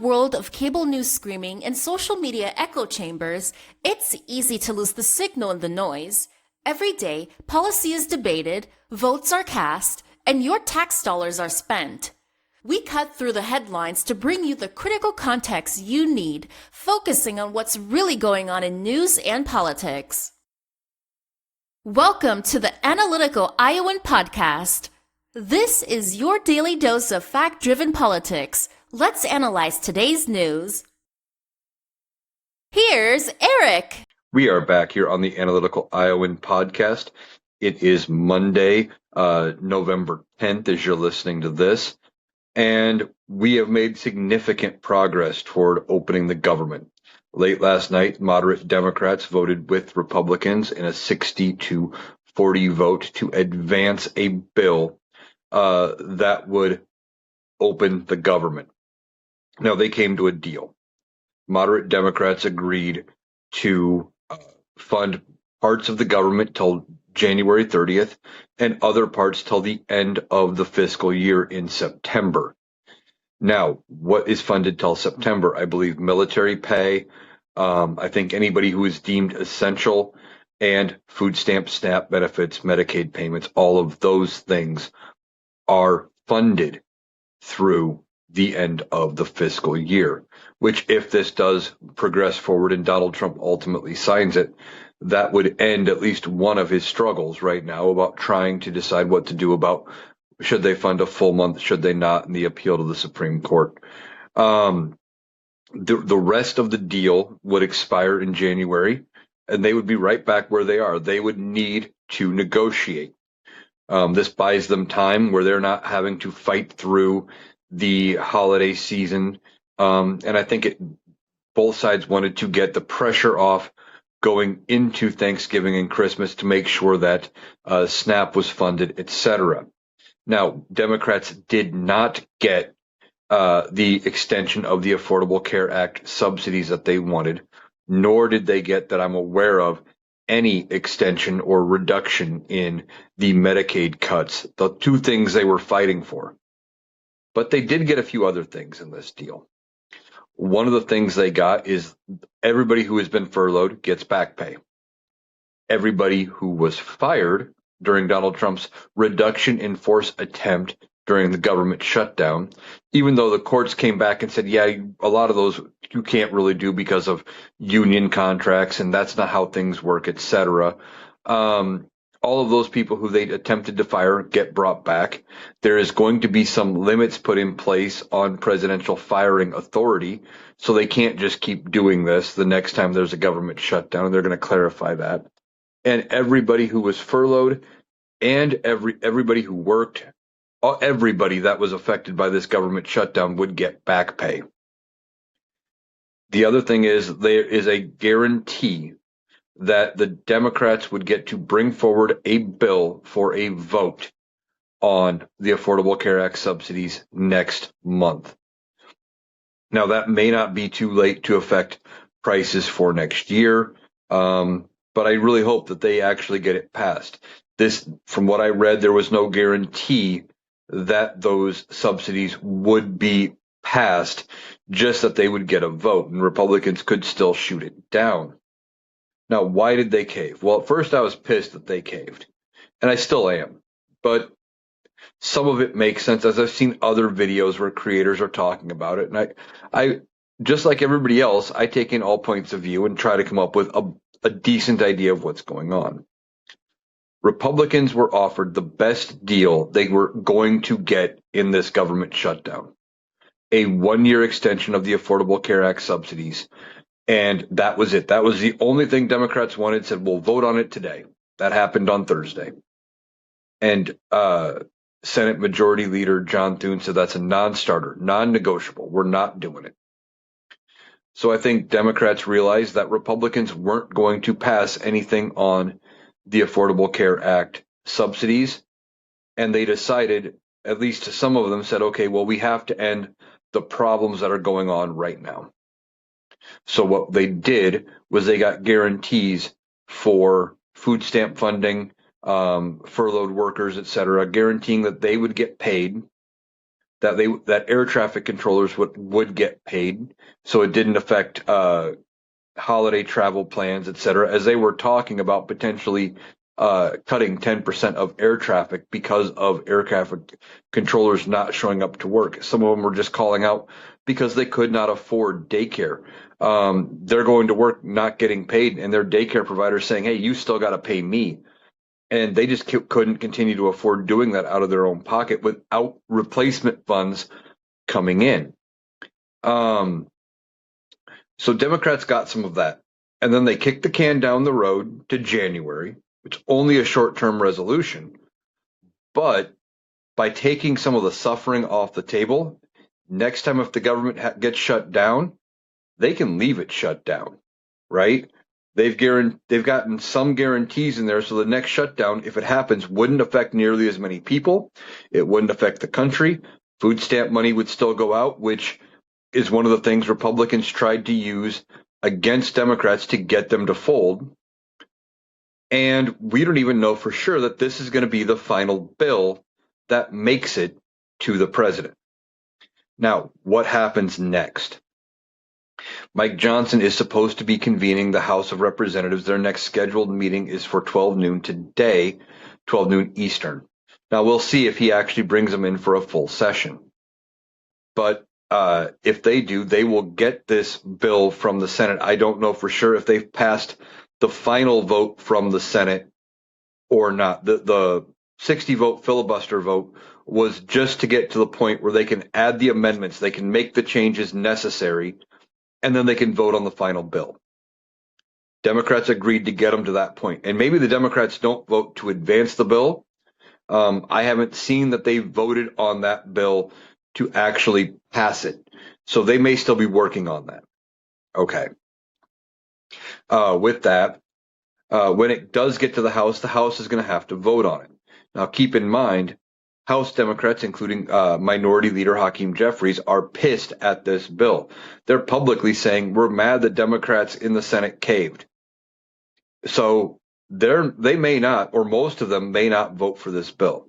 world of cable news screaming and social media echo chambers, it's easy to lose the signal in the noise. Every day, policy is debated, votes are cast, and your tax dollars are spent. We cut through the headlines to bring you the critical context you need, focusing on what's really going on in news and politics. Welcome to the Analytical Iowan Podcast. This is your daily dose of fact-driven politics. Let's analyze today's news. Here's Eric. We are back here on the Analytical Iowan Podcast. It is Monday, November 10th, as you're listening to this. And we have made significant progress toward opening the government. Late last night, moderate Democrats voted with Republicans in a 60-40 vote to advance a bill that would open the government. Now, they came to a deal. Moderate Democrats agreed to fund parts of the government till January 30th and other parts till the end of the fiscal year in September. Now, what is funded till September? I believe military pay, I think anybody who is deemed essential, and food stamps, SNAP benefits, Medicaid payments, all of those things are funded through the end of the fiscal year, which if this does progress forward and Donald Trump ultimately signs it, that would end at least one of his struggles right now about trying to decide what to do about should they fund a full month, should they not, in the appeal to the Supreme Court. The rest of the deal would expire in January, and they would be right back where they are. They would need to negotiate. This buys them time where they're not having to fight through the holiday season. And I think both sides wanted to get the pressure off going into Thanksgiving and Christmas to make sure that SNAP was funded, etc. Now, Democrats did not get the extension of the Affordable Care Act subsidies that they wanted, nor did they get, that I'm aware of, any extension or reduction in the Medicaid cuts, the two things they were fighting for. But they did get a few other things in this deal. One of the things they got is everybody who has been furloughed gets back pay. Everybody who was fired during Donald Trump's reduction in force attempt during the government shutdown, even though the courts came back and said, yeah, a lot of those you can't really do because of union contracts and that's not how things work, etc. All of those people who they attempted to fire get brought back. There is going to be some limits put in place on presidential firing authority, so they can't just keep doing this the next time there's a government shutdown. They're going to clarify that. And everybody who was furloughed and everybody who worked, everybody that was affected by this government shutdown would get back pay. The other thing is there is a guarantee that the Democrats would get to bring forward a bill for a vote on the Affordable Care Act subsidies next month. Now, that may not be too late to affect prices for next year, but I really hope that they actually get it passed. This, from what I read, there was no guarantee that those subsidies would be passed, just that they would get a vote, and Republicans could still shoot it down. Now, why did they cave? Well, at first I was pissed that they caved, and I still am. But some of it makes sense, as I've seen other videos where creators are talking about it. And I just like everybody else, I take in all points of view and try to come up with a decent idea of what's going on. Republicans were offered the best deal they were going to get in this government shutdown. A 1-year extension of the Affordable Care Act subsidies. And that was it. That was the only thing Democrats wanted, said, we'll vote on it today. That happened on Thursday. And Senate Majority Leader John Thune said that's a non-starter, non-negotiable. We're not doing it. So I think Democrats realized that Republicans weren't going to pass anything on the Affordable Care Act subsidies. And they decided, at least some of them said, okay, well, we have to end the problems that are going on right now. So what they did was they got guarantees for food stamp funding, furloughed workers, etc., guaranteeing that they would get paid, that air traffic controllers would get paid, so it didn't affect holiday travel plans, et cetera, as they were talking about potentially cutting 10% of air traffic because of air traffic controllers not showing up to work. Some of them were just calling out because they could not afford daycare. They're going to work not getting paid, and their daycare provider saying, "Hey, you still got to pay me." And they just couldn't continue to afford doing that out of their own pocket without replacement funds coming in. So Democrats got some of that. And then they kicked the can down the road to January, which is only a short-term resolution. But by taking some of the suffering off the table, next time if the government gets shut down, they can leave it shut down, right? They've gotten some guarantees in there, so the next shutdown, if it happens, wouldn't affect nearly as many people. It wouldn't affect the country. Food stamp money would still go out, which is one of the things Republicans tried to use against Democrats to get them to fold. And we don't even know for sure that this is going to be the final bill that makes it to the president. Now, what happens next? Mike Johnson is supposed to be convening the House of Representatives. Their next scheduled meeting is for 12 noon today, 12 noon Eastern. Now, we'll see if he actually brings them in for a full session. But if they do, they will get this bill from the Senate. I don't know for sure if they've passed the final vote from the Senate or not. The 60 vote filibuster vote was just to get to the point where they can add the amendments, they can make the changes necessary, and then they can vote on the final bill. Democrats agreed to get them to that point. And maybe the Democrats don't vote to advance the bill. I haven't seen that they voted on that bill to actually pass it. So they may still be working on that. Okay. With that, when it does get to the House is going to have to vote on it. Now, keep in mind, House Democrats, including Minority Leader Hakeem Jeffries, are pissed at this bill. They're publicly saying, we're mad that Democrats in the Senate caved. So they may not, or most of them may not vote for this bill.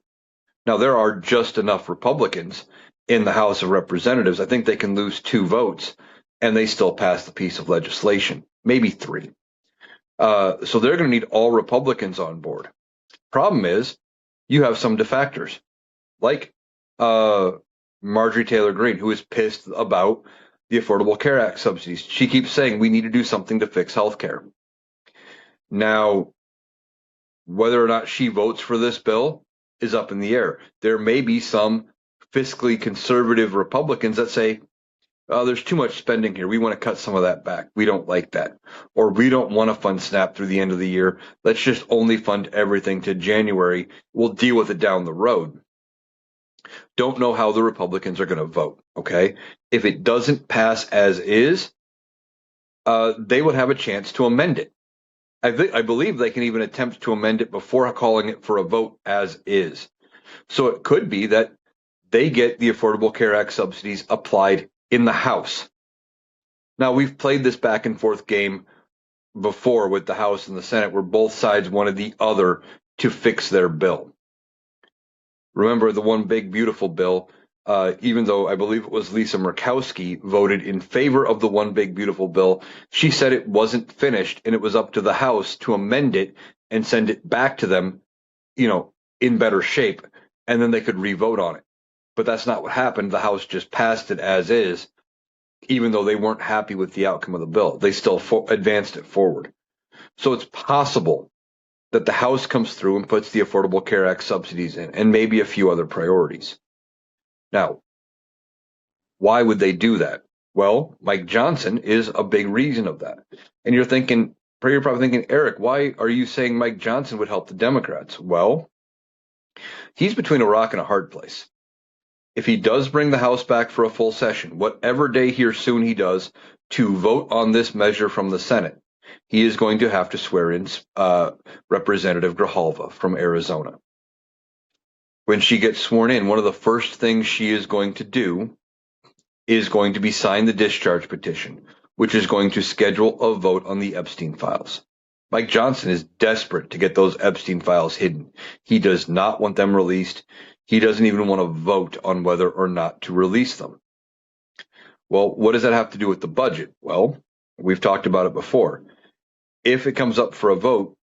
Now, there are just enough Republicans in the House of Representatives. I think they can lose 2 votes and they still pass the piece of legislation, maybe 3. So they're going to need all Republicans on board. Problem is, you have some defectors, like Marjorie Taylor Greene, who is pissed about the Affordable Care Act subsidies. She keeps saying we need to do something to fix healthcare. Now, whether or not she votes for this bill is up in the air. There may be some fiscally conservative Republicans that say, oh, there's too much spending here. We want to cut some of that back. We don't like that. Or we don't want to fund SNAP through the end of the year. Let's just only fund everything to January. We'll deal with it down the road. Don't know how the Republicans are going to vote. Okay. If it doesn't pass as is, they would have a chance to amend it. I believe they can even attempt to amend it before calling it for a vote as is. So it could be that they get the Affordable Care Act subsidies applied in the House. Now, we've played this back and forth game before with the House and the Senate, where both sides wanted the other to fix their bill. Remember the One Big Beautiful bill, even though I believe it was Lisa Murkowski voted in favor of the One Big Beautiful bill, she said it wasn't finished and it was up to the House to amend it and send it back to them, in better shape, and then they could re-vote on it. But that's not what happened. The House just passed it as is, even though they weren't happy with the outcome of the bill. They still advanced it forward. So it's possible that the House comes through and puts the Affordable Care Act subsidies in, and maybe a few other priorities. Now, why would they do that? Well, Mike Johnson is a big reason of that. And you're probably thinking, Eric, why are you saying Mike Johnson would help the Democrats? Well, he's between a rock and a hard place. If he does bring the House back for a full session, whatever day here soon he does, to vote on this measure from the Senate, he is going to have to swear in Representative Grijalva from Arizona. When she gets sworn in, one of the first things she is going to do is going to be sign the discharge petition, which is going to schedule a vote on the Epstein files. Mike Johnson is desperate to get those Epstein files hidden. He does not want them released. He doesn't even want to vote on whether or not to release them. Well, what does that have to do with the budget? Well, we've talked about it before. If it comes up for a vote,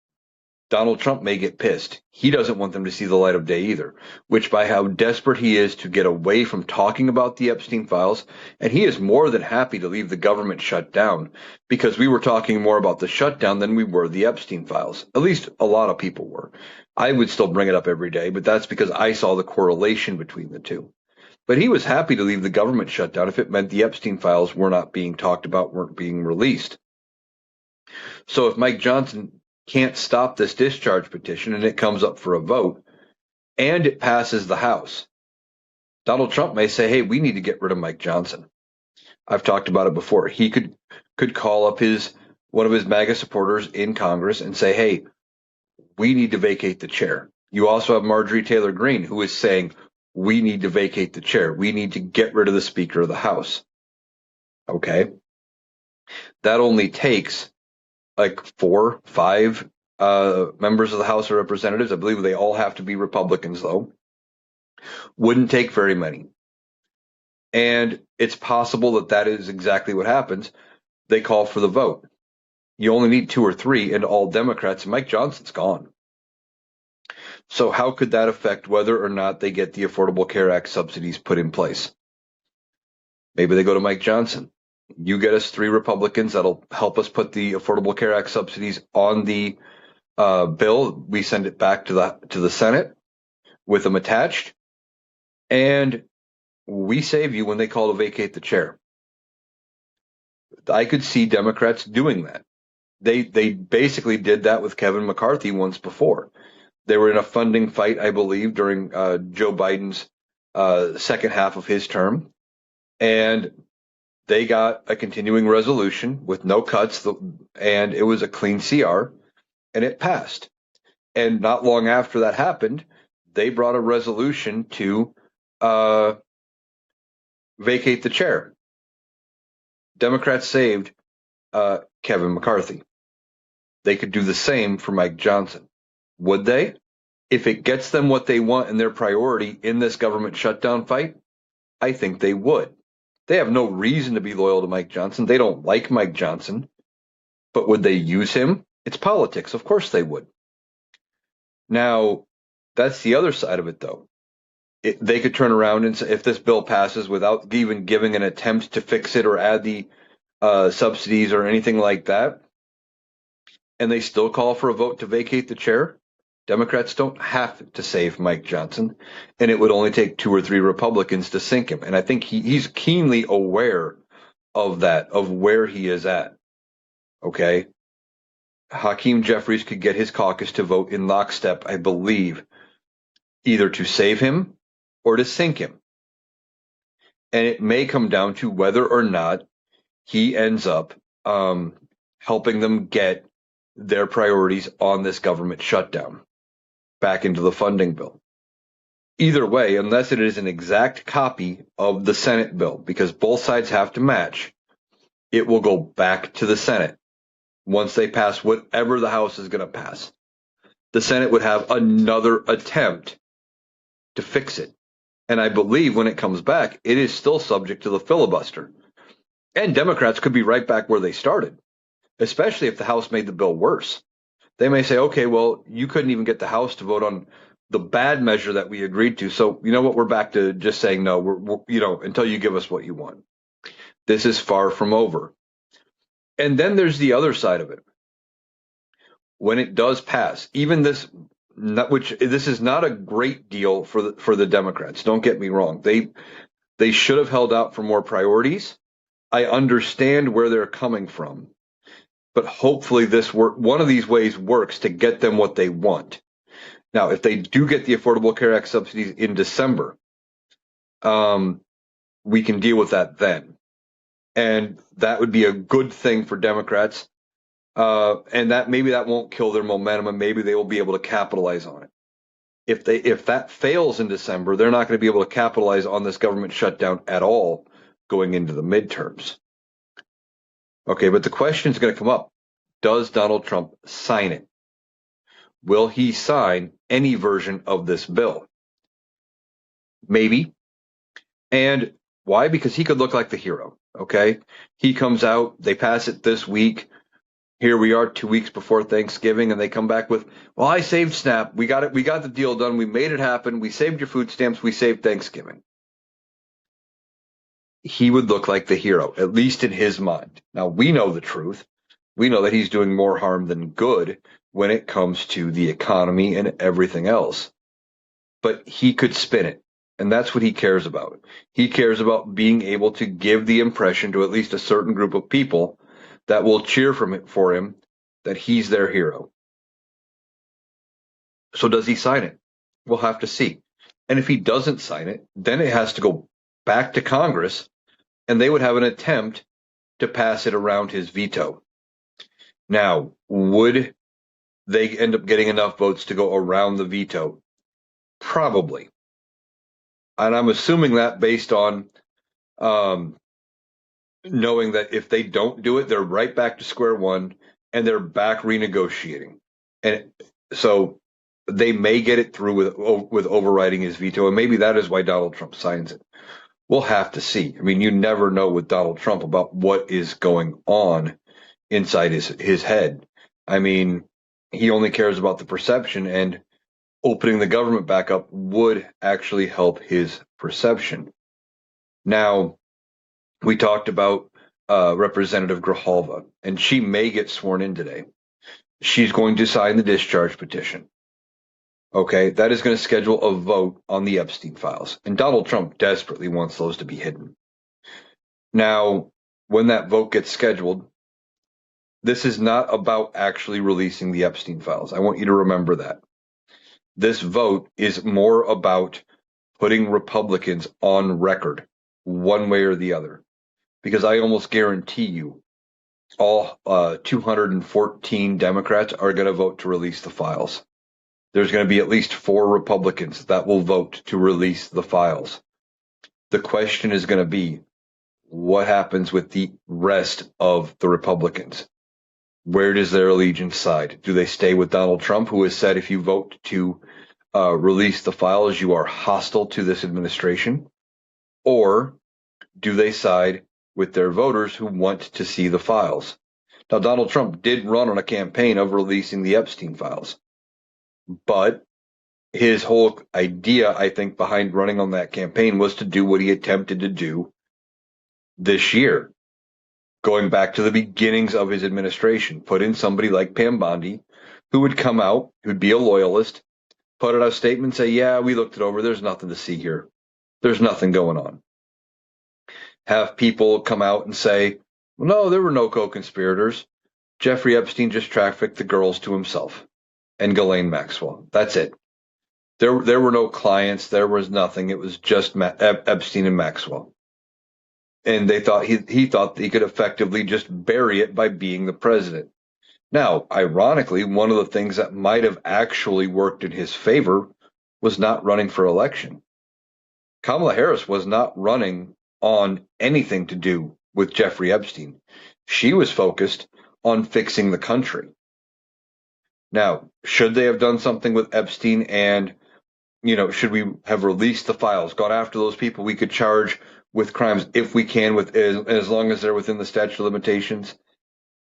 Donald Trump may get pissed. He doesn't want them to see the light of day either, which by how desperate he is to get away from talking about the Epstein files, and he is more than happy to leave the government shut down because we were talking more about the shutdown than we were the Epstein files. At least a lot of people were. I would still bring it up every day, but that's because I saw the correlation between the two. But he was happy to leave the government shut down if it meant the Epstein files were not being talked about, weren't being released. So if Mike Johnson can't stop this discharge petition and it comes up for a vote and it passes the House, Donald Trump may say, hey, we need to get rid of Mike Johnson. I've talked about it before. He could call up one of his MAGA supporters in Congress and say, hey, we need to vacate the chair. You also have Marjorie Taylor Greene, who is saying, we need to vacate the chair. We need to get rid of the Speaker of the House. Okay. That only takes like 4, 5 members of the House of Representatives. I believe they all have to be Republicans, though. Wouldn't take very many. And it's possible that that is exactly what happens. They call for the vote. You only need 2 or 3 and all Democrats. Mike Johnson's gone. So how could that affect whether or not they get the Affordable Care Act subsidies put in place? Maybe they go to Mike Johnson. You get us 3 Republicans that'll help us put the Affordable Care Act subsidies on the bill. We send it back to the Senate with them attached, and we save you when they call to vacate the chair. I could see Democrats doing that. They basically did that with Kevin McCarthy once before. They were in a funding fight, I believe, during Joe Biden's second half of his term, and they got a continuing resolution with no cuts, and it was a clean CR, and it passed. And not long after that happened, they brought a resolution to vacate the chair. Democrats saved Kevin McCarthy. They could do the same for Mike Johnson. Would they? If it gets them what they want and their priority in this government shutdown fight, I think they would. They have no reason to be loyal to Mike Johnson. They don't like Mike Johnson. But would they use him? It's politics. Of course they would. Now, that's the other side of it, though. They could turn around and say, if this bill passes without even giving an attempt to fix it or add the subsidies or anything like that, and they still call for a vote to vacate the chair, Democrats don't have to save Mike Johnson, and it would only take 2 or 3 Republicans to sink him. And I think he's keenly aware of that, of where he is at. Okay? Hakeem Jeffries could get his caucus to vote in lockstep, I believe, either to save him or to sink him. And it may come down to whether or not he ends up helping them get their priorities on this government shutdown back into the funding bill. Either way, unless it is an exact copy of the Senate bill, because both sides have to match, it will go back to the Senate once they pass whatever the House is going to pass. The Senate would have another attempt to fix it. And I believe when it comes back, it is still subject to the filibuster. And Democrats could be right back where they started, especially if the House made the bill worse. They may say, okay, well, you couldn't even get the House to vote on the bad measure that we agreed to. So, you know what? We're back to just saying no, we're until you give us what you want. This is far from over. And then there's the other side of it. When it does pass, even this, which this is not a great deal for the Democrats. Don't get me wrong. They should have held out for more priorities. I understand where they're coming from, but hopefully one of these ways works to get them what they want. Now, if they do get the Affordable Care Act subsidies in December, we can deal with that then. And that would be a good thing for Democrats. And that maybe that won't kill their momentum, and maybe they will be able to capitalize on it. If that fails in December, they're not going to be able to capitalize on this government shutdown at all going into the midterms. Okay, but the question is going to come up. Does Donald Trump sign it? Will he sign any version of this bill? Maybe. And why? Because he could look like the hero. Okay. He comes out, they pass it this week. Here we are 2 weeks before Thanksgiving, and they come back with, well, I saved SNAP. We got it. We got the deal done. We made it happen. We saved your food stamps. We saved Thanksgiving. He would look like the hero, at least in his mind. Now, we know the truth. We know that he's doing more harm than good when it comes to the economy and everything else. But he could spin it. And that's what he cares about. He cares about being able to give the impression to at least a certain group of people that will cheer for him that he's their hero. So does he sign it? We'll have to see. And if he doesn't sign it, then it has to go back to Congress, and they would have an attempt to pass it around his veto. Now, would they end up getting enough votes to go around the veto? Probably. And I'm assuming that based on knowing that if they don't do it, they're right back to square one and they're back renegotiating. And so they may get it through with overriding his veto, and maybe that is why Donald Trump signs it. We'll have to see. I mean, you never know with Donald Trump about what is going on inside his head. I mean, he only cares about the perception, and opening the government back up would actually help his perception. Now, we talked about Representative Grijalva, and she may get sworn in today. She's going to sign the discharge petition. Okay, that is going to schedule a vote on the Epstein files, and Donald Trump desperately wants those to be hidden. Now, when that vote gets scheduled, this is not about actually releasing the Epstein files. I want you to remember that. This vote is more about putting Republicans on record, one way or the other, because I almost guarantee you all 214 Democrats are going to vote to release the files. There's going to be at least 4 Republicans that will vote to release the files. The question is going to be, what happens with the rest of the Republicans? Where does their allegiance side? Do they stay with Donald Trump, who has said if you vote to release the files, you are hostile to this administration? Or do they side with their voters who want to see the files? Now, Donald Trump did run on a campaign of releasing the Epstein files, but his whole idea, I think, behind running on that campaign was to do what he attempted to do this year, going back to the beginnings of his administration, put in somebody like Pam Bondi, who would come out, who'd be a loyalist, put out a statement, say, yeah, we looked it over. There's nothing to see here. There's nothing going on. Have people come out and say, well, no, there were no co-conspirators. Jeffrey Epstein just trafficked the girls to himself and Ghislaine Maxwell. That's it. There were no clients. There was nothing. It was just Epstein and Maxwell. And they thought he thought that he could effectively just bury it by being the president. Now, ironically, one of the things that might have actually worked in his favor was not running for election. Kamala Harris was not running on anything to do with Jeffrey Epstein. She was focused on fixing the country. Now, should they have done something with Epstein and, should we have released the files, gone after those people we could charge with crimes if we can, with as long as they're within the statute of limitations?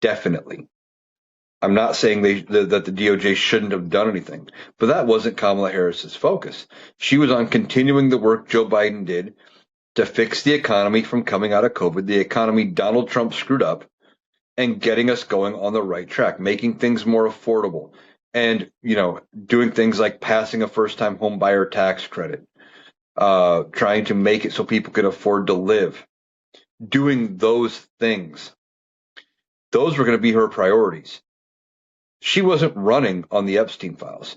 Definitely. I'm not saying that the DOJ shouldn't have done anything, but that wasn't Kamala Harris's focus. She was on continuing the work Joe Biden did to fix the economy from coming out of COVID, the economy Donald Trump screwed up, and getting us going on the right track, making things more affordable, and doing things like passing a first-time home buyer tax credit, trying to make it so people can afford to live, doing those things. Those were going to be her priorities. She wasn't running on the Epstein files.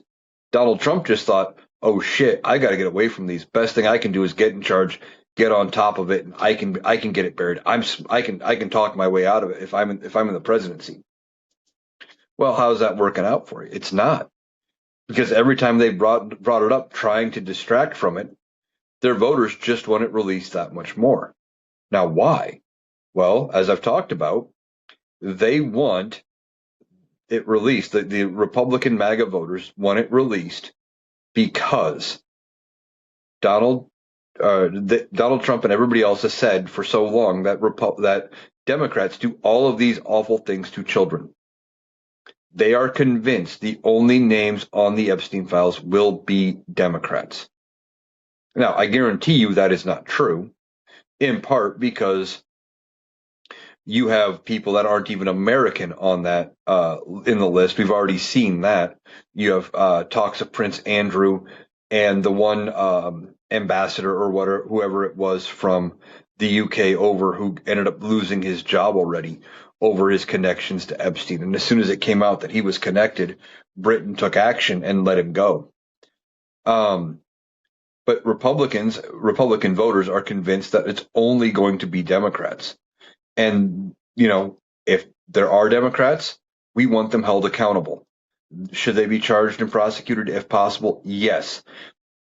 Donald Trump just thought, oh shit, I got to get away from these. Best thing I can do is get in charge, get on top of it, and I can get it buried. I can talk my way out of it if I'm in the presidency. Well, how's that working out for you? It's not, because every time they brought it up, trying to distract from it, their voters just want it released that much more. Now, why? Well, as I've talked about, they want it released. The Republican MAGA voters want it released because Donald Donald Trump and everybody else has said for so long that that Democrats do all of these awful things to children. They are convinced the only names on the Epstein files will be Democrats. Now, I guarantee you that is not true, in part because you have people that aren't even American on that in the list. We've already seen that. You have talks of Prince Andrew and the one ambassador or whatever, whoever it was from the UK over who ended up losing his job already over his connections to Epstein. And as soon as it came out that he was connected, Britain took action and let him go. But Republican voters are convinced that it's only going to be Democrats. And, if there are Democrats, we want them held accountable. Should they be charged and prosecuted if possible? Yes.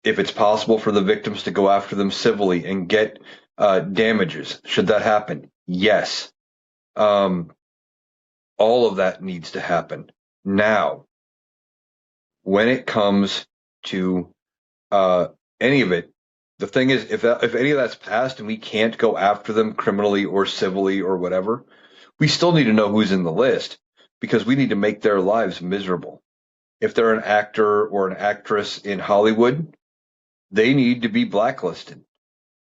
If it's possible for the victims to go after them civilly and get damages, should that happen? Yes. All of that needs to happen. Now, when it comes to any of it, the thing is, if any of that's passed and we can't go after them criminally or civilly or whatever, we still need to know who's in the list because we need to make their lives miserable. If they're an actor or an actress in Hollywood, they need to be blacklisted.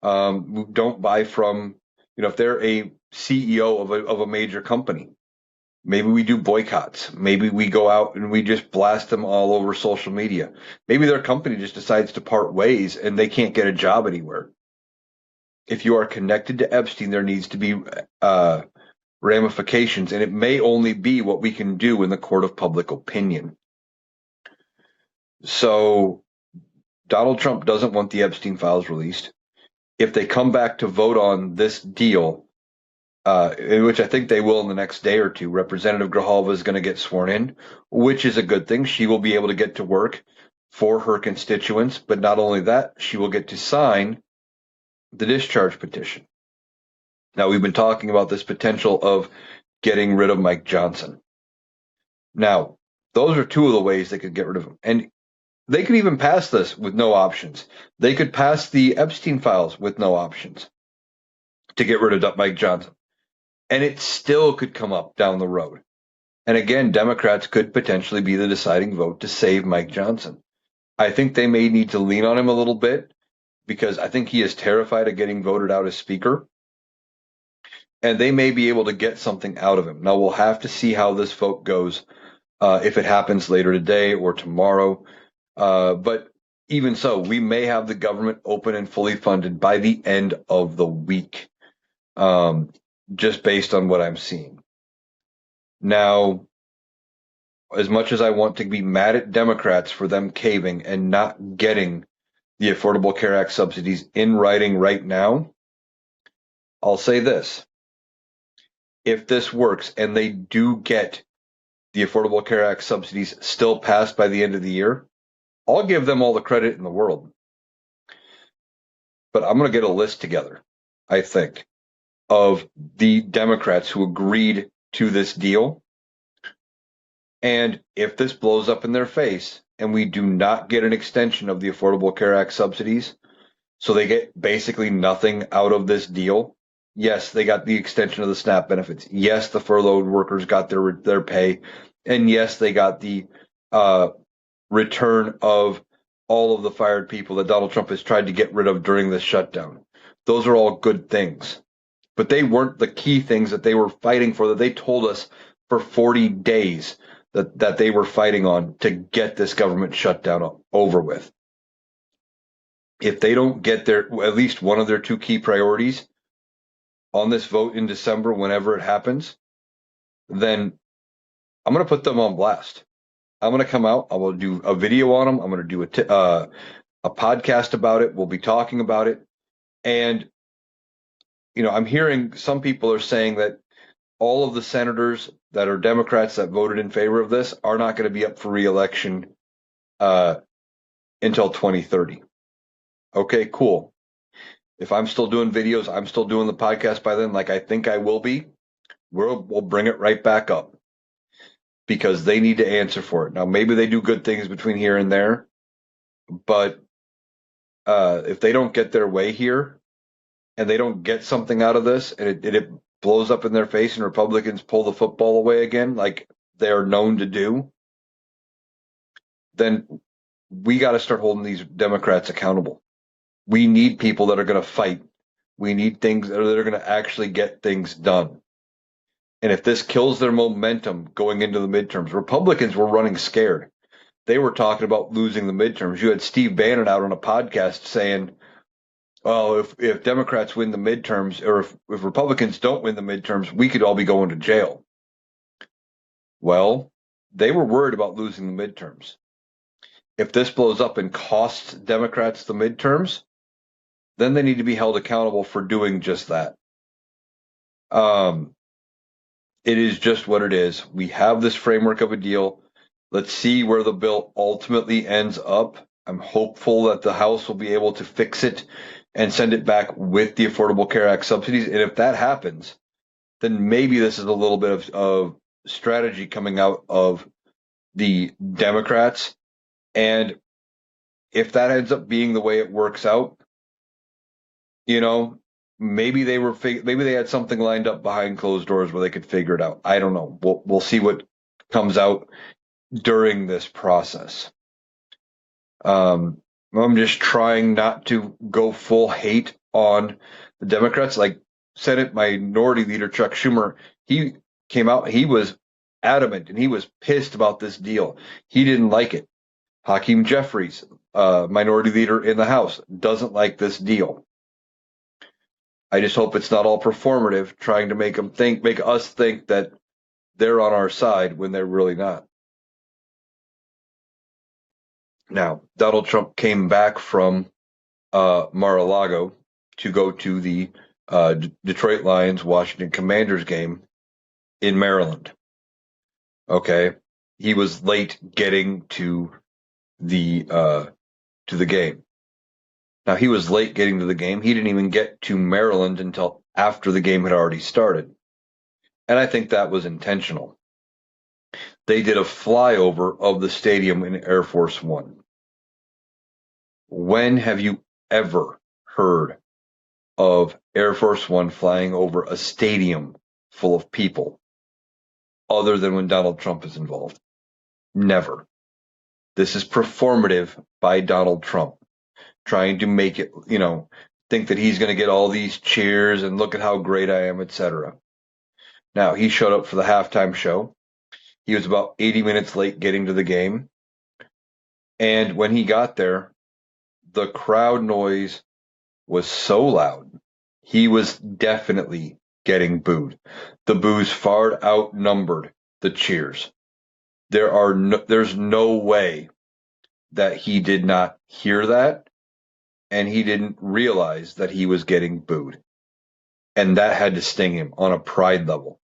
Don't buy from, if they're a CEO of a major company, maybe we do boycotts. Maybe we go out and we just blast them all over social media. Maybe their company just decides to part ways and they can't get a job anywhere. If you are connected to Epstein, there needs to be ramifications, and it may only be what we can do in the court of public opinion. So Donald Trump doesn't want the Epstein files released. If they come back to vote on this deal, which I think they will in the next day or two, Representative Grijalva is going to get sworn in, which is a good thing. She will be able to get to work for her constituents, but not only that, she will get to sign the discharge petition. Now, we've been talking about this potential of getting rid of Mike Johnson. Now, those are two of the ways they could get rid of him. And they could even pass this with no options. They could pass the Epstein files with no options to get rid of Mike Johnson. And it still could come up down the road. And again, Democrats could potentially be the deciding vote to save Mike Johnson. I think they may need to lean on him a little bit because I think he is terrified of getting voted out as speaker. And they may be able to get something out of him. Now, we'll have to see how this vote goes, if it happens later today or tomorrow. But even so, we may have the government open and fully funded by the end of the week, just based on what I'm seeing. Now, as much as I want to be mad at Democrats for them caving and not getting the Affordable Care Act subsidies in writing right now, I'll say this. If this works and they do get the Affordable Care Act subsidies still passed by the end of the year, I'll give them all the credit in the world. But I'm going to get a list together, I think, of the Democrats who agreed to this deal. And if this blows up in their face and we do not get an extension of the Affordable Care Act subsidies, so they get basically nothing out of this deal. Yes, they got the extension of the SNAP benefits. Yes, the furloughed workers got their pay. And yes, they got the return of all of the fired people that Donald Trump has tried to get rid of during this shutdown. Those are all good things. But they weren't the key things that they were fighting for, that they told us for 40 days that they were fighting on to get this government shutdown over with. If they don't get at least one of their two key priorities on this vote in December, whenever it happens, then I'm going to put them on blast. I'm going to come out. I will do a video on them. I'm going to do a podcast about it. We'll be talking about it. And, I'm hearing some people are saying that all of the senators that are Democrats that voted in favor of this are not going to be up for re-election until 2030. Okay, cool. If I'm still doing videos, I'm still doing the podcast by then, like I think I will be, we'll bring it right back up because they need to answer for it. Now, maybe they do good things between here and there, but if they don't get their way here and they don't get something out of this, and it blows up in their face, and Republicans pull the football away again, like they are known to do, then we got to start holding these Democrats accountable. We need people that are going to fight. We need things that are going to actually get things done. And if this kills their momentum going into the midterms, Republicans were running scared. They were talking about losing the midterms. You had Steve Bannon out on a podcast saying, well, if Democrats win the midterms, or if Republicans don't win the midterms, we could all be going to jail. Well, they were worried about losing the midterms. If this blows up and costs Democrats the midterms, then they need to be held accountable for doing just that. It is just what it is. We have this framework of a deal. Let's see where the bill ultimately ends up. I'm hopeful that the House will be able to fix it and send it back with the Affordable Care Act subsidies. And if that happens, then maybe this is a little bit of strategy coming out of the Democrats. And if that ends up being the way it works out, maybe they had something lined up behind closed doors where they could figure it out. I don't know. We'll see what comes out during this process. I'm just trying not to go full hate on the Democrats. Like Senate Minority Leader Chuck Schumer, he came out, he was adamant and he was pissed about this deal. He didn't like it. Hakeem Jeffries, Minority Leader in the House, doesn't like this deal. I just hope it's not all performative, trying to make us think that they're on our side when they're really not. Now, Donald Trump came back from Mar-a-Lago to go to the Detroit Lions Washington Commanders game in Maryland. Okay, he was late getting to the game. Now, he was late getting to the game. He didn't even get to Maryland until after the game had already started. And I think that was intentional. They did a flyover of the stadium in Air Force One. When have you ever heard of Air Force One flying over a stadium full of people other than when Donald Trump is involved? Never. This is performative by Donald Trump, trying to make it, think that he's going to get all these cheers and look at how great I am, etc. Now, he showed up for the halftime show. He was about 80 minutes late getting to the game. And when he got there, the crowd noise was so loud, he was definitely getting booed. The boos far outnumbered the cheers. There's no way that he did not hear that, and he didn't realize that he was getting booed. And that had to sting him on a pride level,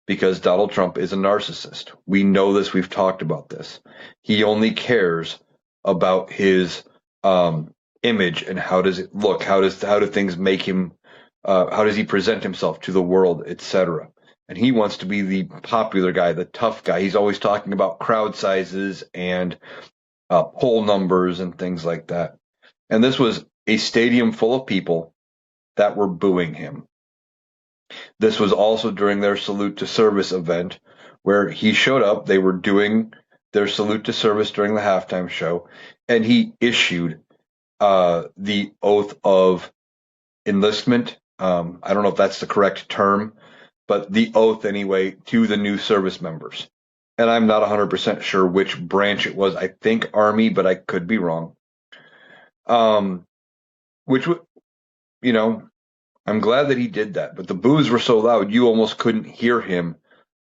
because Donald Trump is a narcissist. We know this. We've talked about this. He only cares about his image and how does it look? How do things make him? How does he present himself to the world, etc. And he wants to be the popular guy, the tough guy. He's always talking about crowd sizes and poll numbers and things like that. And this was a stadium full of people that were booing him. This was also during their salute to service event where he showed up. They were doing their salute to service during the halftime show, and he issued the oath of enlistment. I don't know if that's the correct term, but the oath anyway to the new service members. And I'm not 100% sure which branch it was. I think Army, but I could be wrong. Which, I'm glad that he did that. But the boos were so loud, you almost couldn't hear him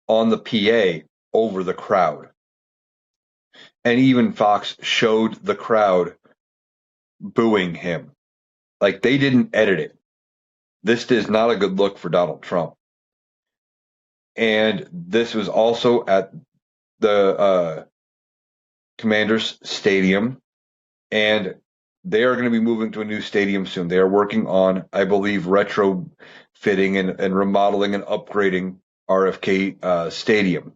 on the PA over the crowd. And even Fox showed the crowd booing him. Like, they didn't edit it. This is not a good look for Donald Trump. And this was also at the Commanders Stadium. And they are going to be moving to a new stadium soon. They are working on, I believe, retrofitting and remodeling and upgrading RFK Stadium.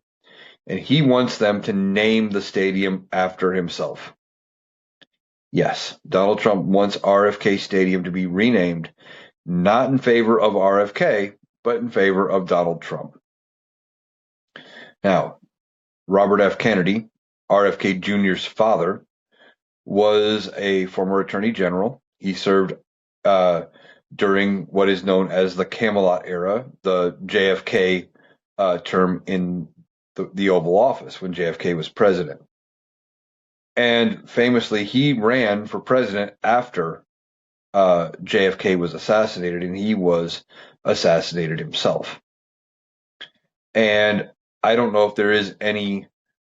And he wants them to name the stadium after himself. Yes, Donald Trump wants RFK Stadium to be renamed, not in favor of RFK, but in favor of Donald Trump. Now, Robert F. Kennedy, RFK Jr.'s father, was a former attorney general. He served during what is known as the Camelot era, the JFK term in the Oval Office when JFK was president. And famously, he ran for president after JFK was assassinated, and he was assassinated himself. And I don't know if there is any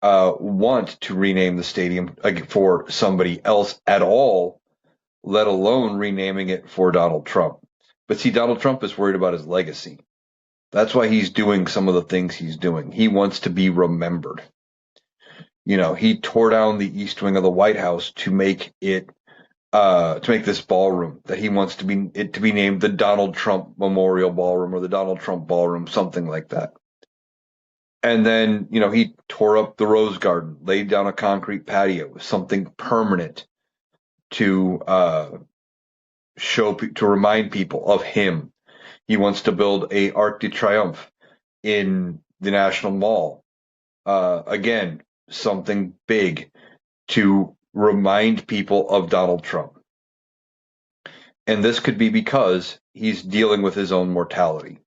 want to rename the stadium for somebody else at all, let alone renaming it for Donald Trump. But see, Donald Trump is worried about his legacy. That's why he's doing some of the things he's doing. He wants to be remembered. You know, he tore down the East Wing of the White House to make this ballroom that he wants to be named the Donald Trump Memorial Ballroom or the Donald Trump Ballroom, something like that. And then, you know, he tore up the Rose Garden, laid down a concrete patio, something permanent to to remind people of him. He wants to build a Arc de Triomphe in the National Mall. Again, something big to remind people of Donald Trump. And this could be because he's dealing with his own mortality.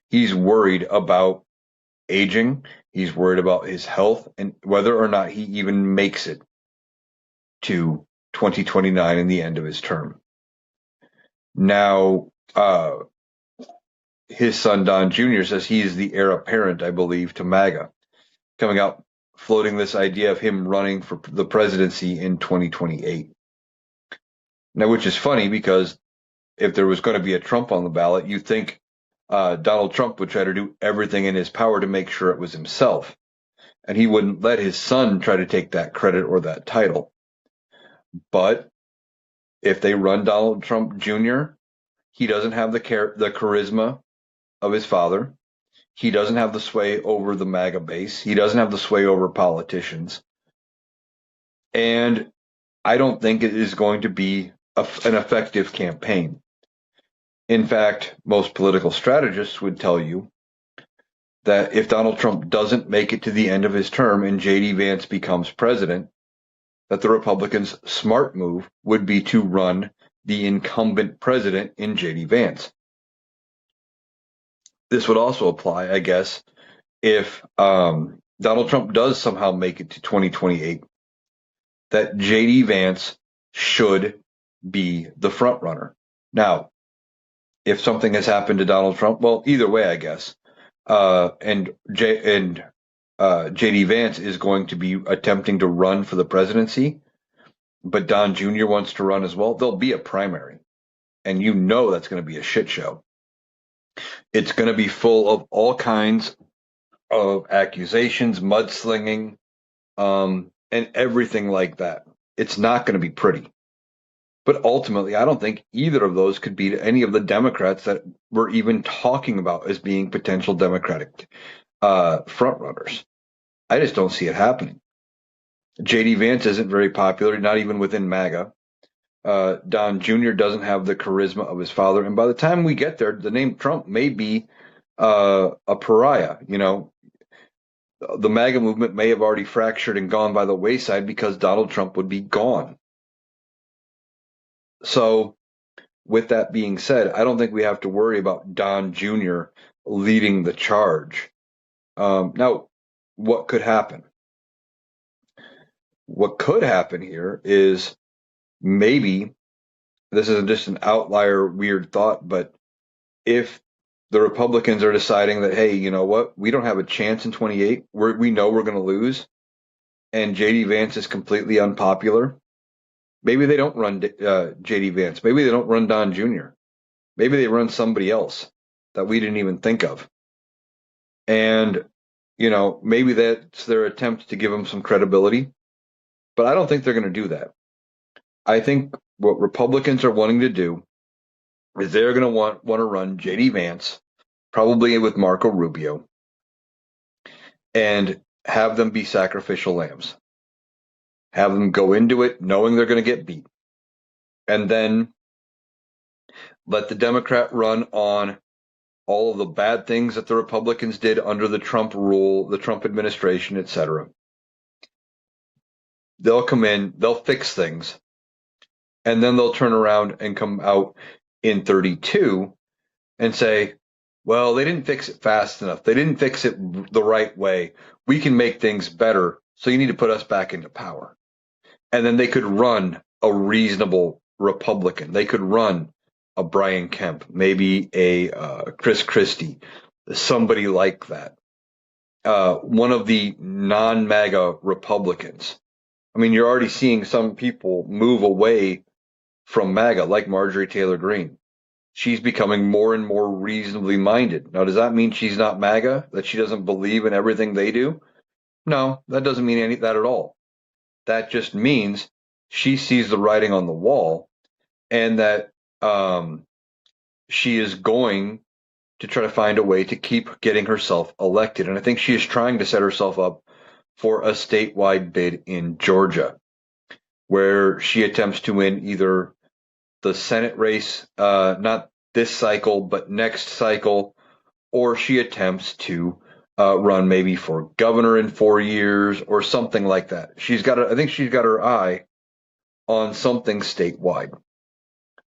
He's worried about aging. He's worried about his health and whether or not he even makes it to 2029 and the end of his term. Now, his son Don Jr. says he is the heir apparent, I believe, to MAGA, coming out floating this idea of him running for the presidency in 2028. Now, which is funny because if there was going to be a Trump on the ballot, you think Donald Trump would try to do everything in his power to make sure it was himself. And he wouldn't let his son try to take that credit or that title. But if they run Donald Trump Jr., he doesn't have the charisma of his father. He doesn't have the sway over the MAGA base. He doesn't have the sway over politicians. And I don't think it is going to be an effective campaign. In fact, most political strategists would tell you that if Donald Trump doesn't make it to the end of his term and J.D. Vance becomes president, that the Republicans' smart move would be to run the incumbent president in J.D. Vance. This would also apply, I guess, if Donald Trump does somehow make it to 2028, that J.D. Vance should be the front runner. Now, if something has happened to Donald Trump, well, either way, I guess, and J.D. Vance is going to be attempting to run for the presidency, but Don Jr. wants to run as well, there'll be a primary. And you know that's going to be a shit show. It's going to be full of all kinds of accusations, mudslinging, and everything like that. It's not going to be pretty. But ultimately, I don't think either of those could beat any of the Democrats that we're even talking about as being potential Democratic frontrunners. I just don't see it happening. J.D. Vance isn't very popular, not even within MAGA. Don Jr. doesn't have the charisma of his father. And by the time we get there, the name Trump may be a pariah. You know, the MAGA movement may have already fractured and gone by the wayside because Donald Trump would be gone. So, with that being said, I don't think we have to worry about Don Jr. leading the charge. Now, what could happen? What could happen here is maybe this isn't just an outlier weird thought, but if the Republicans are deciding that, hey, you know what, we don't have a chance in 28, we know we're going to lose, and J.D. Vance is completely unpopular, maybe they don't run J.D. Vance. Maybe they don't run Don Jr. Maybe they run somebody else that we didn't even think of. And, you know, maybe that's their attempt to give him some credibility. But I don't think they're going to do that. I think what Republicans are wanting to do is they're going to want to run J.D. Vance, probably with Marco Rubio, and have them be sacrificial lambs. have them go into it knowing they're going to get beat, and then let the Democrat run on all of the bad things that the Republicans did under the Trump rule, the Trump administration, etc. They'll come in, they'll fix things, and then they'll turn around and come out in 32 and say, well, they didn't fix it fast enough. They didn't fix it the right way. We can make things better. So you need to put us back into power. And then they could run a reasonable Republican. They could run a Brian Kemp, maybe a Chris Christie, somebody like that. One of the non-MAGA Republicans. I mean, you're already seeing some people move away from MAGA, like Marjorie Taylor Greene. She's becoming more and more reasonably minded. Now, does that mean she's not MAGA, that she doesn't believe in everything they do? No, that doesn't mean that at all. That just means she sees the writing on the wall, and that she is going to try to find a way to keep getting herself elected. And I think she is trying to set herself up for a statewide bid in Georgia, where she attempts to win either the Senate race, not this cycle, but next cycle, or she attempts to run maybe for governor in 4 years or something like that. I think she's got her eye on something statewide.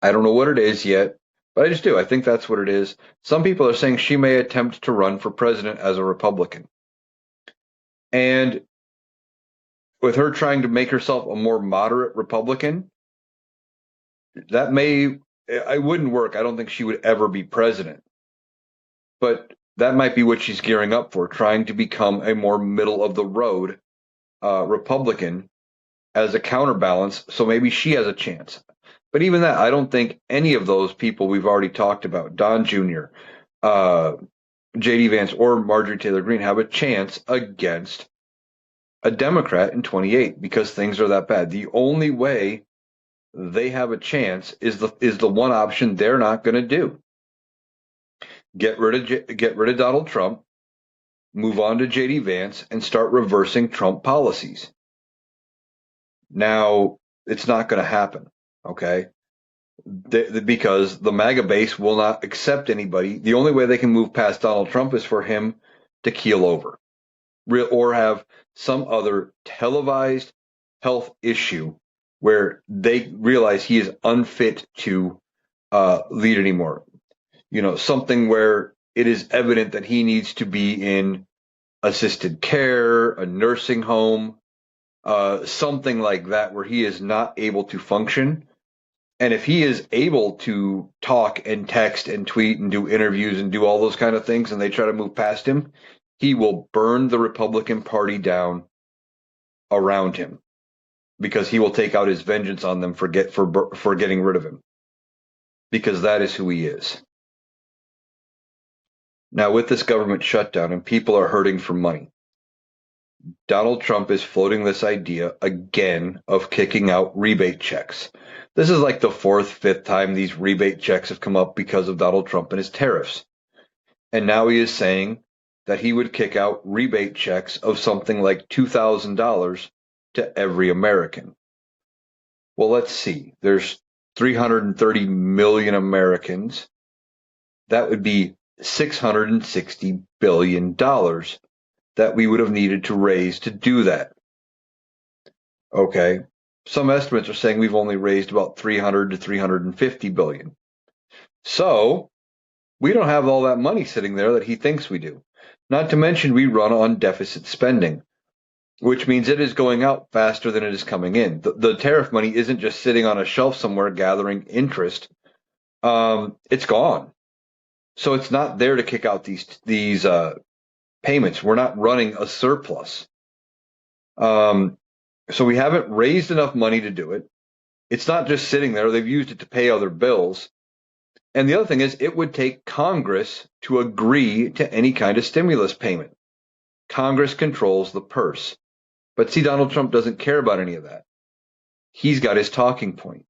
I don't know what it is yet, but I just do. I think that's what it is. Some people are saying she may attempt to run for president as a Republican. And with her trying to make herself a more moderate Republican, it wouldn't work. I don't think she would ever be president. But that might be what she's gearing up for, trying to become a more middle of the road Republican as a counterbalance. So maybe she has a chance. But even that, I don't think any of those people we've already talked about, Don Jr., J.D. Vance, or Marjorie Taylor Greene, have a chance against a Democrat in 28 because things are that bad. The only way they have a chance is the one option they're not going to do. Get rid of Donald Trump, move on to J.D. Vance, and start reversing Trump policies. Now, it's not going to happen, okay? Because the MAGA base will not accept anybody. The only way they can move past Donald Trump is for him to keel over or have some other televised health issue where they realize he is unfit to lead anymore. You know, something where it is evident that he needs to be in assisted care, a nursing home, something like that, where he is not able to function. And if he is able to talk and text and tweet and do interviews and do all those kind of things, and they try to move past him, he will burn the Republican Party down around him because he will take out his vengeance on them for getting rid of him, because that is who he is. Now, with this government shutdown and people are hurting for money, Donald Trump is floating this idea again of kicking out rebate checks. This is like the fourth, fifth time these rebate checks have come up because of Donald Trump and his tariffs. And now he is saying that he would kick out rebate checks of something like $2,000 to every American. Well, let's see. There's 330 million Americans. That would be $660 billion that we would have needed to raise to do that. Okay. Some estimates are saying we've only raised about 300 to 350 billion. So we don't have all that money sitting there that he thinks we do. Not to mention we run on deficit spending, which means it is going out faster than it is coming in. The tariff money isn't just sitting on a shelf somewhere gathering interest. It's gone. So it's not there to kick out these payments. We're not running a surplus. So we haven't raised enough money to do it. It's not just sitting there. They've used it to pay other bills. And the other thing is, it would take Congress to agree to any kind of stimulus payment. Congress controls the purse. But see, Donald Trump doesn't care about any of that. He's got his talking point.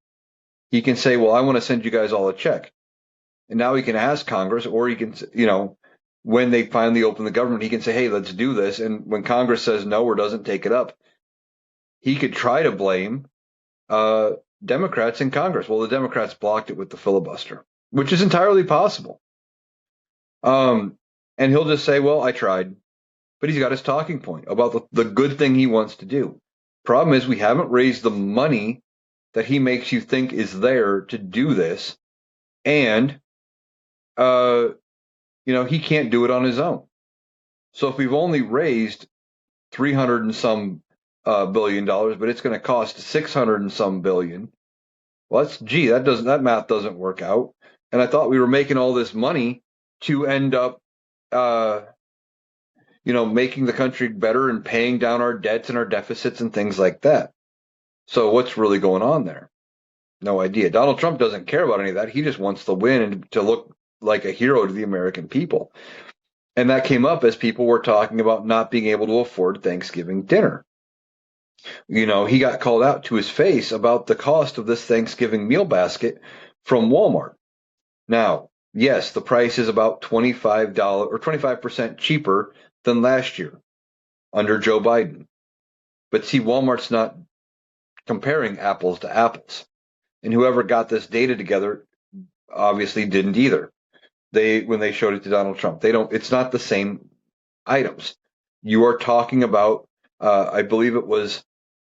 He can say, well, I want to send you guys all a check. And now he can ask Congress, or he can, when they finally open the government, he can say, hey, let's do this. And when Congress says no or doesn't take it up, he could try to blame Democrats in Congress. Well, the Democrats blocked it with the filibuster, which is entirely possible. And he'll just say, well, I tried. But he's got his talking point about the good thing he wants to do. Problem is, we haven't raised the money that he makes you think is there to do this. And, he can't do it on his own. So if we've only raised 300 and some $1 billion, but it's going to cost 600 and some billion. Well, that math doesn't work out. And I thought we were making all this money to end up, making the country better and paying down our debts and our deficits and things like that. So what's really going on there? No idea. Donald Trump doesn't care about any of that. He just wants to win and to look like a hero to the American people. And that came up as people were talking about not being able to afford Thanksgiving dinner. He got called out to his face about the cost of this Thanksgiving meal basket from Walmart. Now, yes, the price is about $25 or 25% cheaper than last year under Joe Biden. But see, Walmart's not comparing apples to apples. And whoever got this data together obviously didn't either. When they showed it to Donald Trump, it's not the same items. You are talking about, I believe it was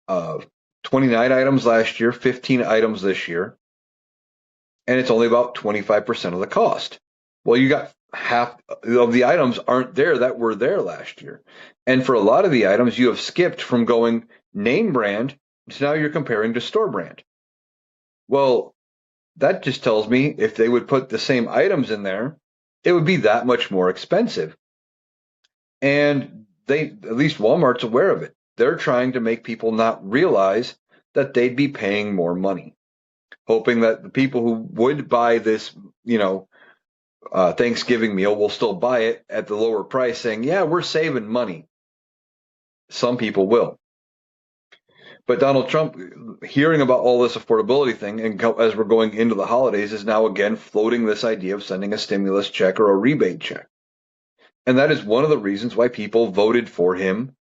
29 items last year, 15 items this year, and it's only about 25% of the cost. Well, you got half of the items aren't there that were there last year. And for a lot of the items, you have skipped from going name brand to now you're comparing to store brand. Well, that just tells me if they would put the same items in there, it would be that much more expensive. And at least Walmart's aware of it. They're trying to make people not realize that they'd be paying more money, hoping that the people who would buy this, Thanksgiving meal will still buy it at the lower price, saying, yeah, we're saving money. Some people will. But Donald Trump, hearing about all this affordability thing, and as we're going into the holidays, is now again floating this idea of sending a stimulus check or a rebate check. And that is one of the reasons why people voted for him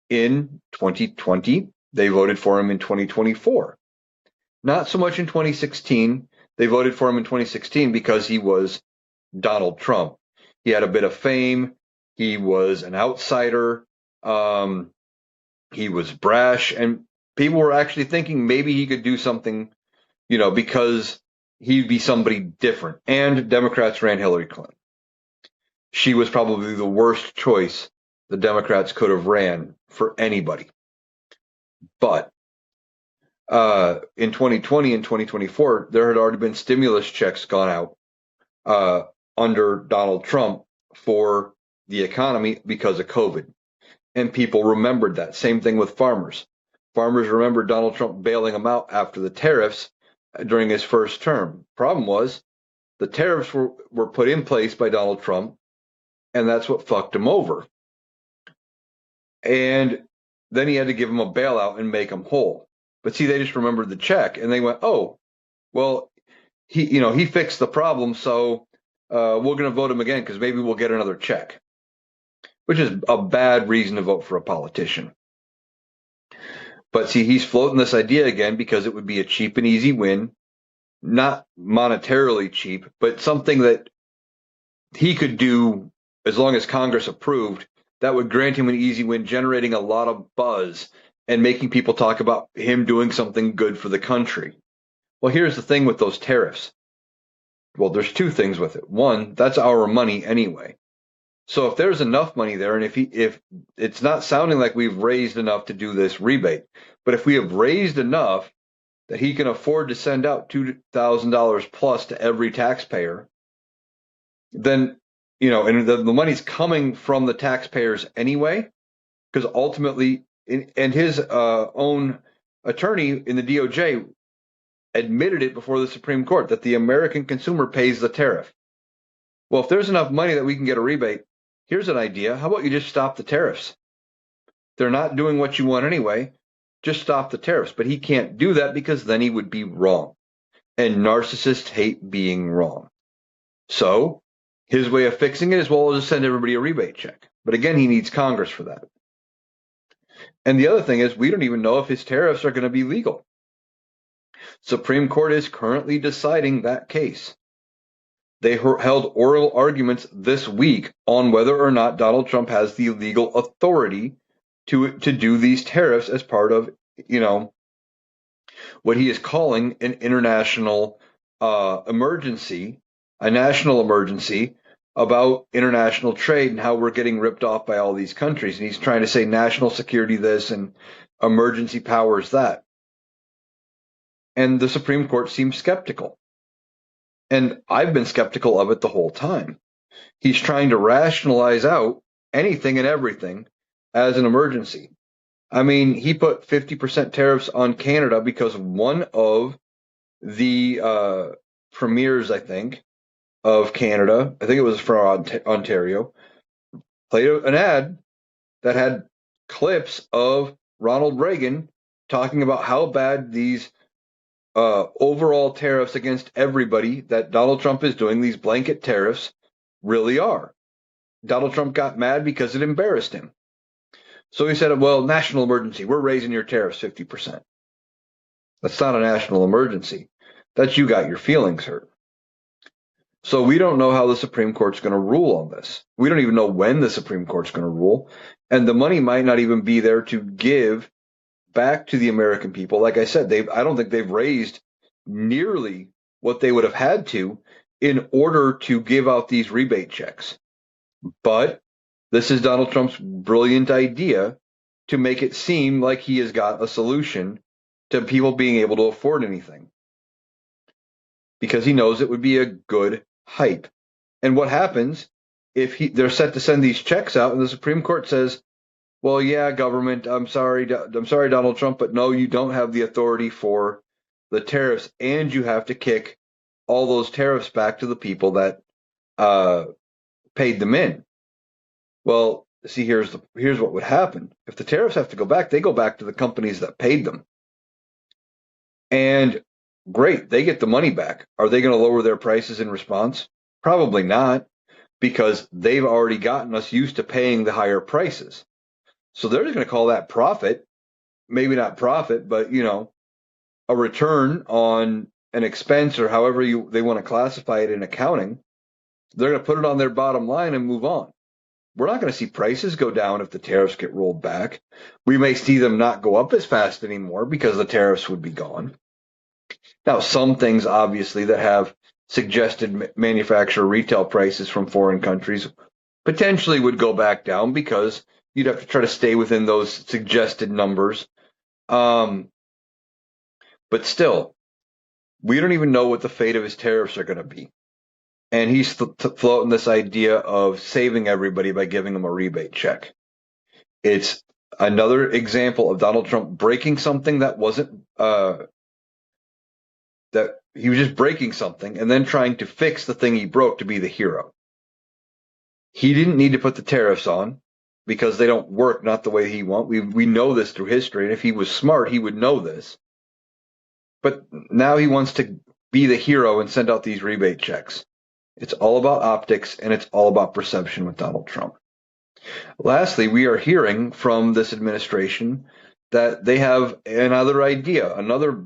in 2020. They voted for him in 2024. Not so much in 2016. They voted for him in 2016 because he was Donald Trump. He had a bit of fame. He was an outsider. He was brash. And people were actually thinking maybe he could do something, because he'd be somebody different. And Democrats ran Hillary Clinton. She was probably the worst choice the Democrats could have ran for anybody. But in 2020 and 2024, there had already been stimulus checks gone out under Donald Trump for the economy because of COVID. And people remembered that. Same thing with farmers. Farmers remembered Donald Trump bailing them out after the tariffs during his first term. Problem was, the tariffs were put in place by Donald Trump, and that's what fucked him over. And then he had to give him a bailout and make him whole. But see, they just remembered the check, and they went, oh, well, he fixed the problem, so we're going to vote him again because maybe we'll get another check, which is a bad reason to vote for a politician. But see, he's floating this idea again because it would be a cheap and easy win, not monetarily cheap, but something that he could do as long as Congress approved, that would grant him an easy win, generating a lot of buzz and making people talk about him doing something good for the country. Well, here's the thing with those tariffs. Well, there's two things with it. One, that's our money anyway. So if there's enough money there, and if it's not sounding like we've raised enough to do this rebate, but if we have raised enough that he can afford to send out $2,000 plus to every taxpayer, then, and the money's coming from the taxpayers anyway, because ultimately, and his own attorney in the DOJ admitted it before the Supreme Court that the American consumer pays the tariff. Well, if there's enough money that we can get a rebate, here's an idea. How about you just stop the tariffs? They're not doing what you want anyway. Just stop the tariffs. But he can't do that because then he would be wrong. And narcissists hate being wrong. So his way of fixing it is, well, I'll just send everybody a rebate check. But again, he needs Congress for that. And the other thing is, we don't even know if his tariffs are going to be legal. Supreme Court is currently deciding that case. They held oral arguments this week on whether or not Donald Trump has the legal authority to do these tariffs as part of, what he is calling an international emergency, a national emergency about international trade and how we're getting ripped off by all these countries. And he's trying to say national security this and emergency powers that. And the Supreme Court seems skeptical. And I've been skeptical of it the whole time. He's trying to rationalize out anything and everything as an emergency. I mean, he put 50% tariffs on Canada because one of the premiers, I think, of Canada, I think it was from Ontario, played an ad that had clips of Ronald Reagan talking about how bad these overall tariffs against everybody that Donald Trump is doing, these blanket tariffs, really are. Donald Trump got mad because it embarrassed him. So he said, well, national emergency, we're raising your tariffs 50%. That's not a national emergency. That's you got your feelings hurt. So we don't know how the Supreme Court's going to rule on this. We don't even know when the Supreme Court's going to rule. And the money might not even be there to give back to the American people. Like I said, I don't think they've raised nearly what they would have had to in order to give out these rebate checks. But this is Donald Trump's brilliant idea to make it seem like he has got a solution to people being able to afford anything, because he knows it would be a good hype. And what happens if they're set to send these checks out and the Supreme Court says, well, yeah, government, I'm sorry, Donald Trump, but no, you don't have the authority for the tariffs, and you have to kick all those tariffs back to the people that paid them in. Well, see, here's what would happen. If the tariffs have to go back, they go back to the companies that paid them. And great, they get the money back. Are they going to lower their prices in response? Probably not, because they've already gotten us used to paying the higher prices. So they're just going to call that profit. Maybe not profit, but a return on an expense, or however they want to classify it in accounting. They're going to put it on their bottom line and move on. We're not going to see prices go down if the tariffs get rolled back. We may see them not go up as fast anymore because the tariffs would be gone. Now, some things obviously that have suggested manufacturer retail prices from foreign countries potentially would go back down because you'd have to try to stay within those suggested numbers. But still, we don't even know what the fate of his tariffs are going to be. And he's floating this idea of saving everybody by giving them a rebate check. It's another example of Donald Trump breaking something that wasn't, that he was just breaking something and then trying to fix the thing he broke to be the hero. He didn't need to put the tariffs on because they don't work not the way he wants. We know this through history, and if he was smart, he would know this. But now he wants to be the hero and send out these rebate checks. It's all about optics, and it's all about perception with Donald Trump. Lastly, we are hearing from this administration that they have another idea, another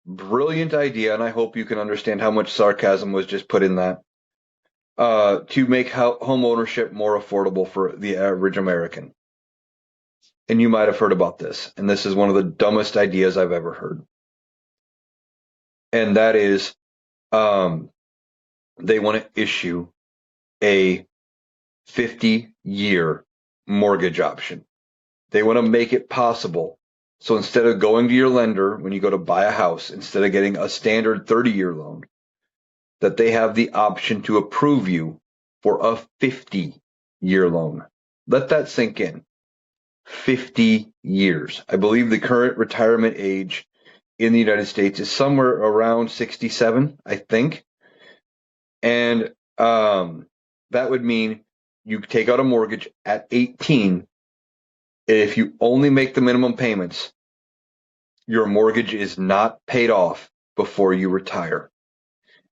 brilliant idea, and I hope you can understand how much sarcasm was just put in that, to make home ownership more affordable for the average American. And you might have heard about this, and this is one of the dumbest ideas I've ever heard. And that is, they want to issue a 50-year mortgage option. They want to make it possible. So instead of going to your lender when you go to buy a house, instead of getting a standard 30-year loan, that they have the option to approve you for a 50-year loan. Let that sink in. 50 years. I believe the current retirement age in the United States is somewhere around 67, I think. And that would mean you take out a mortgage at 18. If you only make the minimum payments, your mortgage is not paid off before you retire.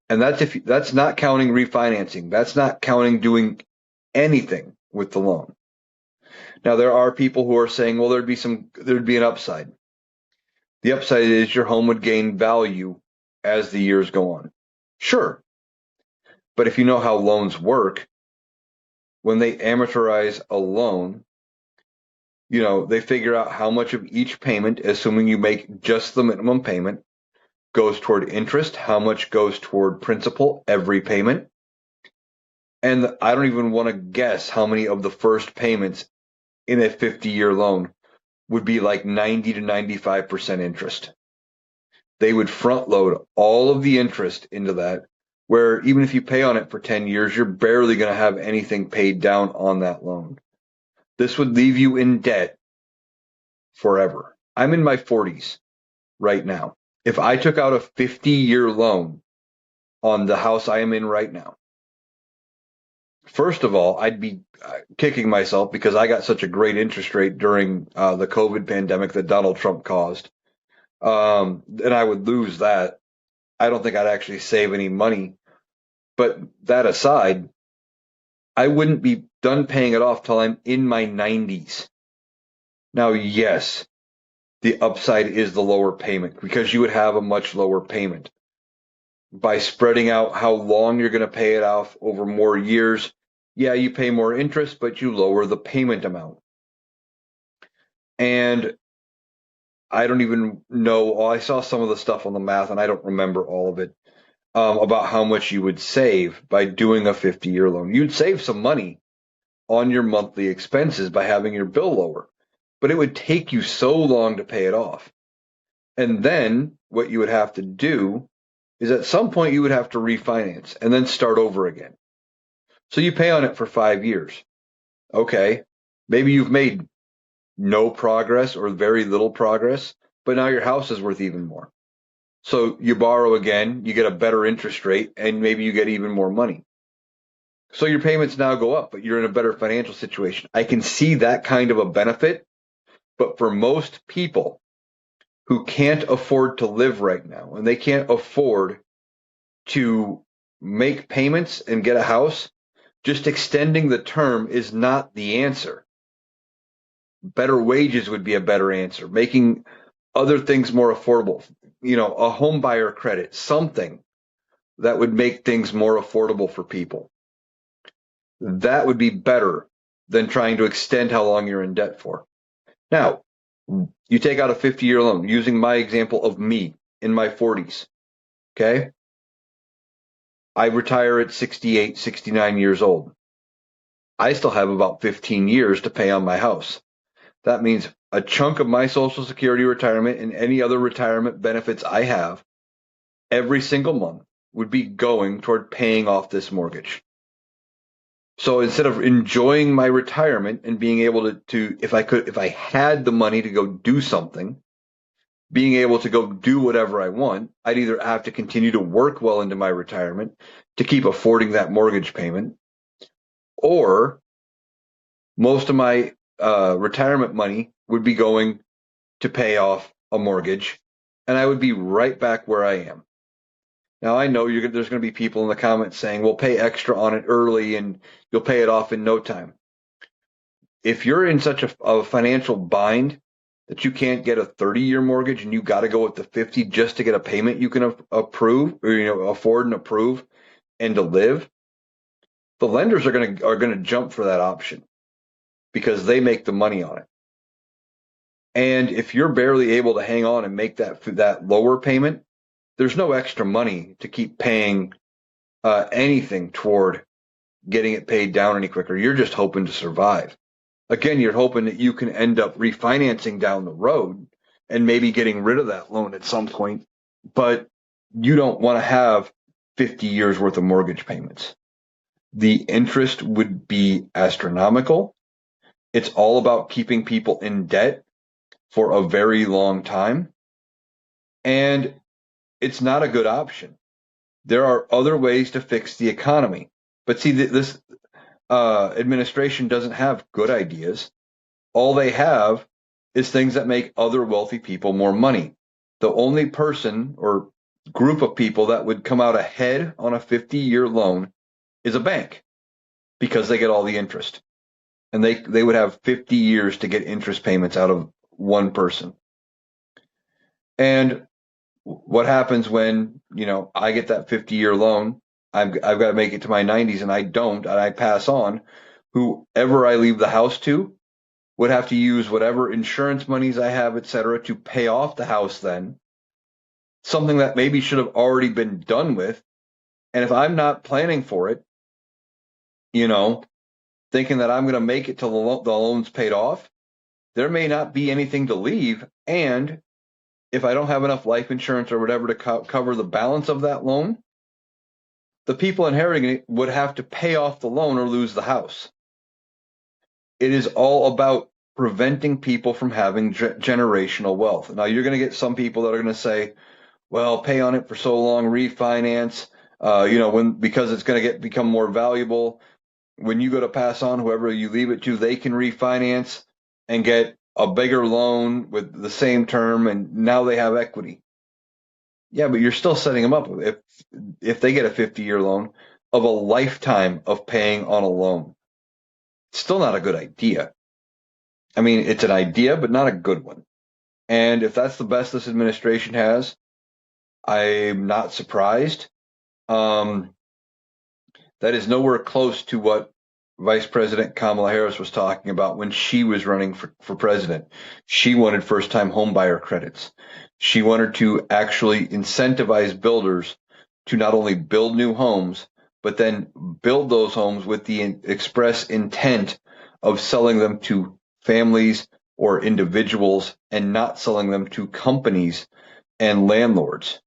And that's not counting refinancing. That's not counting doing anything with the loan. Now, there are people who are saying, well, there'd be an upside. The upside is your home would gain value as the years go on. Sure. But if you know how loans work, when they amortize a loan, they figure out how much of each payment, assuming you make just the minimum payment, goes toward interest, how much goes toward principal every payment. And I don't even want to guess how many of the first payments in a 50-year loan would be like 90 to 95% interest. They would front load all of the interest into that, where even if you pay on it for 10 years, you're barely going to have anything paid down on that loan. This would leave you in debt forever. I'm in my 40s right now. If I took out a 50-year loan on the house I am in right now, first of all, I'd be kicking myself because I got such a great interest rate during the COVID pandemic that Donald Trump caused. And I would lose that. I don't think I'd actually save any money. But that aside, I wouldn't be done paying it off till I'm in my 90s. Now, yes, the upside is the lower payment because you would have a much lower payment. By spreading out how long you're going to pay it off over more years, yeah, you pay more interest, but you lower the payment amount. And I don't even know, I saw some of the stuff on the math and I don't remember all of it, about how much you would save by doing a 50-year loan. You'd save some money on your monthly expenses by having your bill lower, but it would take you so long to pay it off. And then what you would have to do is at some point you would have to refinance and then start over again. So you pay on it for 5 years. Okay, maybe you've made no progress or very little progress, but now your house is worth even more. So you borrow again, you get a better interest rate, and maybe you get even more money. So your payments now go up, but you're in a better financial situation. I can see that kind of a benefit, but for most people who can't afford to live right now and they can't afford to make payments and get a house, just extending the term is not the answer. Better wages would be a better answer. Making other things more affordable, a home buyer credit, something that would make things more affordable for people. That would be better than trying to extend how long you're in debt for. Now, you take out a 50-year loan, using my example of me in my 40s. Okay. I retire at 68, 69 years old. I still have about 15 years to pay on my house. That means a chunk of my Social Security retirement and any other retirement benefits I have every single month would be going toward paying off this mortgage. So instead of enjoying my retirement and being able to if I had the money to go do something, being able to go do whatever I want, I'd either have to continue to work well into my retirement to keep affording that mortgage payment, or most of my retirement money would be going to pay off a mortgage, and I would be right back where I am. Now, I know there's going to be people in the comments saying, well, pay extra on it early and you'll pay it off in no time. If you're in such a financial bind that you can't get a 30-year mortgage and you got to go with the 50 just to get a payment you can approve or afford and approve and to live, the lenders are going to jump for that option because they make the money on it. And if you're barely able to hang on and make that lower payment, there's no extra money to keep paying anything toward getting it paid down any quicker. You're just hoping to survive. Again, you're hoping that you can end up refinancing down the road and maybe getting rid of that loan at some point, but you don't want to have 50 years worth of mortgage payments. The interest would be astronomical. It's all about keeping people in debt for a very long time. And it's not a good option. There are other ways to fix the economy. But see, this administration doesn't have good ideas. All they have is things that make other wealthy people more money. The only person or group of people that would come out ahead on a 50-year loan is a bank because they get all the interest. and they would have 50 years to get interest payments out of one person. And what happens when, I get that 50-year loan? I've got to make it to my 90s and I don't, and I pass on. Whoever I leave the house to would have to use whatever insurance monies I have, et cetera, to pay off the house then. Something that maybe should have already been done with. And if I'm not planning for it, thinking that I'm going to make it till the loan's paid off, there may not be anything to leave. And if I don't have enough life insurance or whatever to cover the balance of that loan, the people inheriting it would have to pay off the loan or lose the house. It is all about preventing people from having generational wealth. Now, you're going to get some people that are going to say, well, pay on it for so long, refinance, because it's going to become more valuable. When you go to pass on, whoever you leave it to, they can refinance and get a bigger loan with the same term, and now they have equity. Yeah, but you're still setting them up if they get a 50-year loan of a lifetime of paying on a loan. It's still not a good idea. I mean, it's an idea, but not a good one. And if that's the best this administration has, I'm not surprised. That is nowhere close to what Vice President Kamala Harris was talking about when she was running for president. She wanted first-time homebuyer credits. She wanted to actually incentivize builders to not only build new homes, but then build those homes with the express intent of selling them to families or individuals and not selling them to companies and landlords.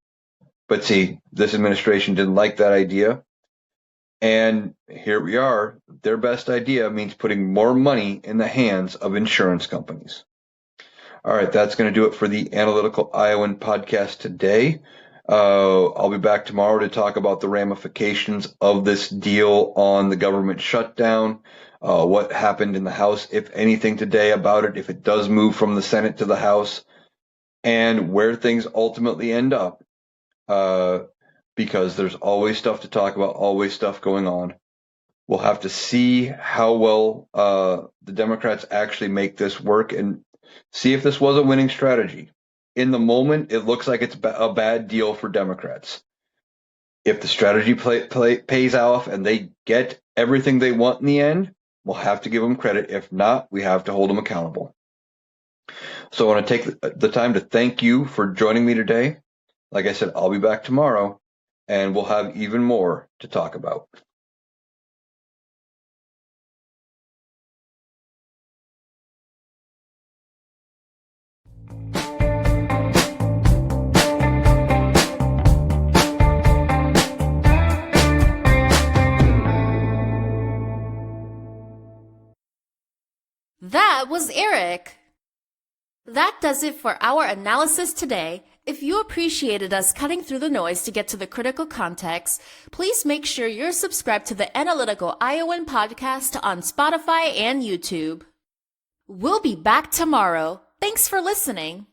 But see, this administration didn't like that idea. And here we are. Their best idea means putting more money in the hands of insurance companies. All right, that's going to do it for the Analytical Iowan podcast today. I'll be back tomorrow to talk about the ramifications of this deal on the government shutdown, what happened in the House, if anything today about it, if it does move from the Senate to the House, and where things ultimately end up. Because there's always stuff to talk about, always stuff going on. We'll have to see how well the Democrats actually make this work and see if this was a winning strategy. In the moment, it looks like it's a bad deal for Democrats. If the strategy pays off and they get everything they want in the end, we'll have to give them credit. If not, we have to hold them accountable. So I want to take the time to thank you for joining me today. Like I said, I'll be back tomorrow, and we'll have even more to talk about. That was Eric. That does it for our analysis today. If you appreciated us cutting through the noise to get to the critical context, please make sure you're subscribed to the Analytical Iowan podcast on Spotify and YouTube. We'll be back tomorrow. Thanks for listening.